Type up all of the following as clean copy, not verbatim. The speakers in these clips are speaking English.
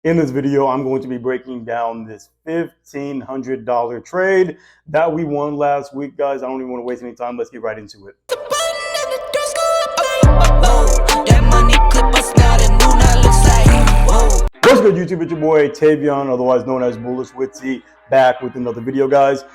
In this video, I'm going to be breaking down this $1,500 trade that we won last week, guys. I don't even want to waste any time. Let's get right into it. What's good, YouTube? It's your boy Tavion, otherwise known as Bullish Witsy, back with another video, guys.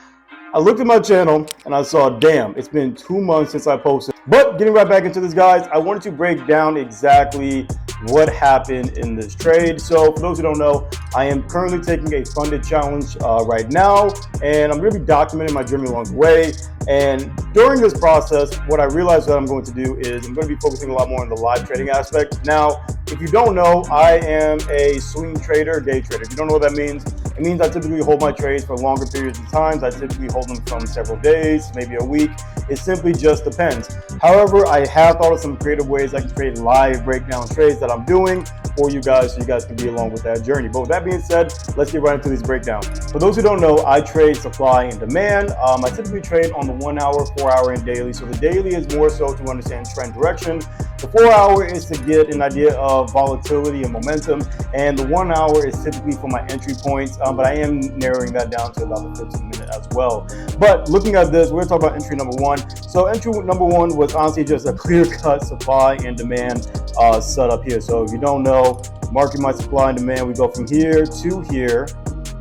I looked at my channel and I saw, damn, it's been 2 months since I posted. But getting right back into this, guys, I wanted to break down exactly what happened in this trade. So for those who don't know, I am currently taking a funded challenge right now, and I'm going to be documenting my journey along the way. And during this process, what I realized that I'm going to do is I'm going to be focusing a lot more on the live trading aspect. Now, if you don't know, I am a swing trader, day trader. If you don't know what that means, it means I typically hold my trades for longer periods of time. I typically hold them from several days, maybe a week. It simply just depends. However, I have thought of some creative ways I can create live breakdown trades that I'm doing for you guys, so you guys can be along with that journey. But with that being said, let's get right into these breakdowns. For those who don't know, I trade supply and demand. I typically trade on the 1 hour, 4 hour, and daily. So the daily is more so to understand trend direction. The 4 hour is to get an idea of volatility and momentum, and the 1 hour is typically for my entry points, but I am narrowing that down to about the 15-minute as well. But looking at this, we're going to talk about entry number one. So entry number one was honestly just a clear-cut supply and demand setup here. So if you don't know, marking my supply and demand, we go from here to here,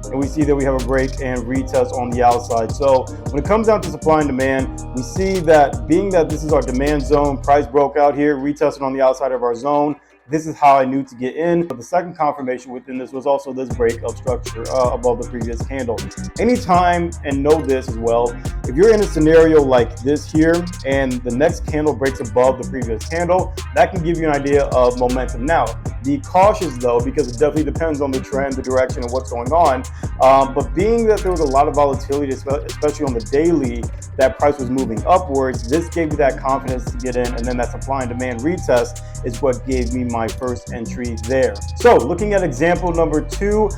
and we see that we have a break and retest on the outside. So when it comes down to supply and demand, we see that being that this is our demand zone, price broke out here, retested on the outside of our zone. This is how I knew to get in. But the second confirmation within this was also this break of structure above the previous candle. Anytime, and know this as well, if you're in a scenario like this here and the next candle breaks above the previous candle, that can give you an idea of momentum. Now, be cautious though, because it definitely depends on the trend, the direction, and what's going on. But being that there was a lot of volatility, especially on the daily, that price was moving upwards, this gave me that confidence to get in, and then that supply and demand retest is what gave me my first entry there. So looking at example number two,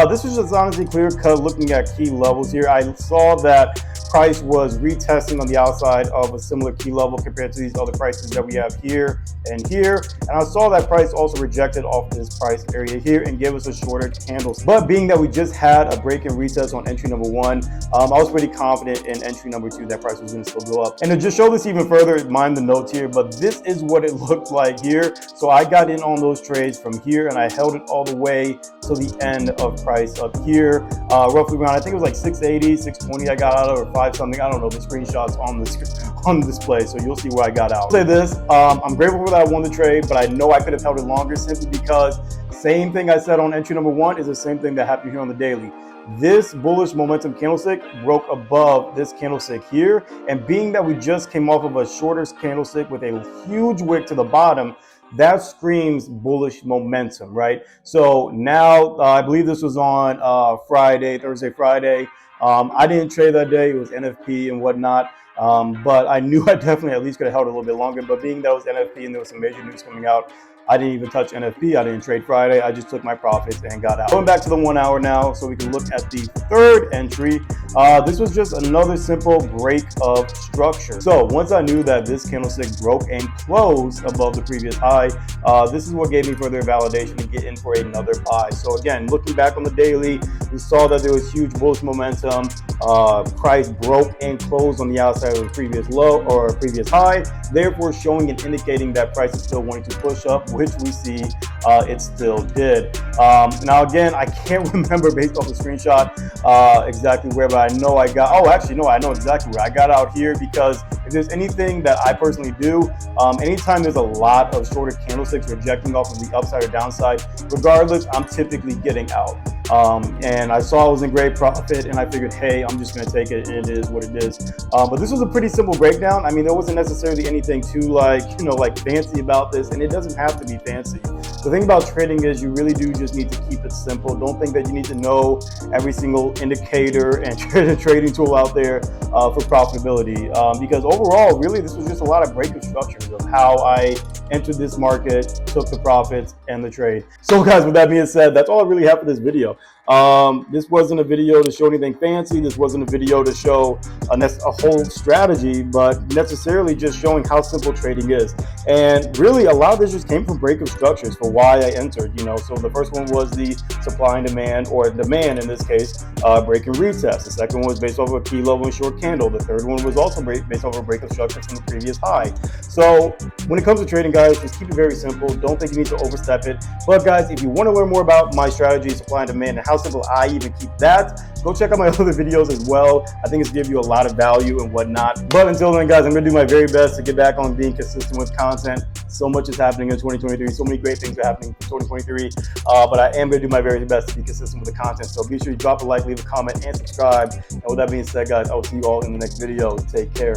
this was just honestly clear cut looking at key levels here. I saw that price was retesting on the outside of a similar key level compared to these other prices that we have here and here. And I saw that price also rejected off this price area here and gave us a shorter candle. But being that we just had a break and retest on entry number one, I was pretty confident in entry number two that price was going to still go up. And to just show this even further, mind the notes here, but this is what it looked like here. So I got in on those trades from here and I held it all the way to the end of price up here, roughly around, I think it was like 680, 620 I got out of, or 5 something. I don't know, the screenshots on the display, so you'll see where I got out. I'll say this, I'm grateful that I won the trade, but I know I could have held it longer simply because same thing I said on entry number one is the same thing that happened here on the daily. This bullish momentum candlestick broke above this candlestick here, and being that we just came off of a shorter candlestick with a huge wick to the bottom, that screams bullish momentum, right? So now I believe this was on Thursday, Friday. I didn't trade that day. It was NFP and whatnot. But I knew I definitely at least could have held it a little bit longer. But being that it was NFP and there was some major news coming out, I didn't even touch NFP. I didn't trade Friday. I just took my profits and got out. Going back to the 1 hour now, so we can look at the third entry. This was just another simple break of structure. So once I knew that this candlestick broke and closed above the previous high, this is what gave me further validation to get in for another buy. So again, looking back on the daily, we saw that there was huge bullish momentum. Price broke and closed on the outside of the previous low or previous high, therefore showing and indicating that price is still wanting to push up, which we see it still did. Now again, I can't remember based off the screenshot exactly where, but I know I got, oh actually no, I know exactly where I got out here, because if there's anything that I personally do, anytime there's a lot of shorter candlesticks rejecting off of the upside or downside, regardless, I'm typically getting out. And I saw I was in great profit and I figured, hey, I'm just going to take it, and it is what it is. But this was a pretty simple breakdown. I mean, there wasn't necessarily anything too like fancy about this, and it doesn't have to be fancy. The thing about trading is you really do just need to keep it simple. Don't think that you need to know every single indicator and trading tool out there for profitability, because overall, really, this was just a lot of break of structures of how I entered this market, took the profits and the trade. So guys, with that being said, that's all I really have for this video. This wasn't a video to show anything fancy. This wasn't a video to show a whole strategy, but necessarily just showing how simple trading is. And really, a lot of this just came from breakup structures for why I entered. So the first one was the supply and demand, or demand in this case, break and retest. The second one was based off of a key level and short candle. The third one was also based off of a breakup structure from the previous high. So when it comes to trading, guys, just keep it very simple. Don't think you need to overstep it. But guys, if you want to learn more about my strategy, supply and demand, and how simple I even keep that, go check out my other videos as well. I think it's give you a lot of value and whatnot. But until then, guys, I'm going to do my very best to get back on being consistent with content. So much is happening in 2023. So many great things are happening in 2023. But I am going to do my very best to be consistent with the content. So be sure you drop a like, leave a comment, and subscribe. And with that being said, guys, I will see you all in the next video. Take care.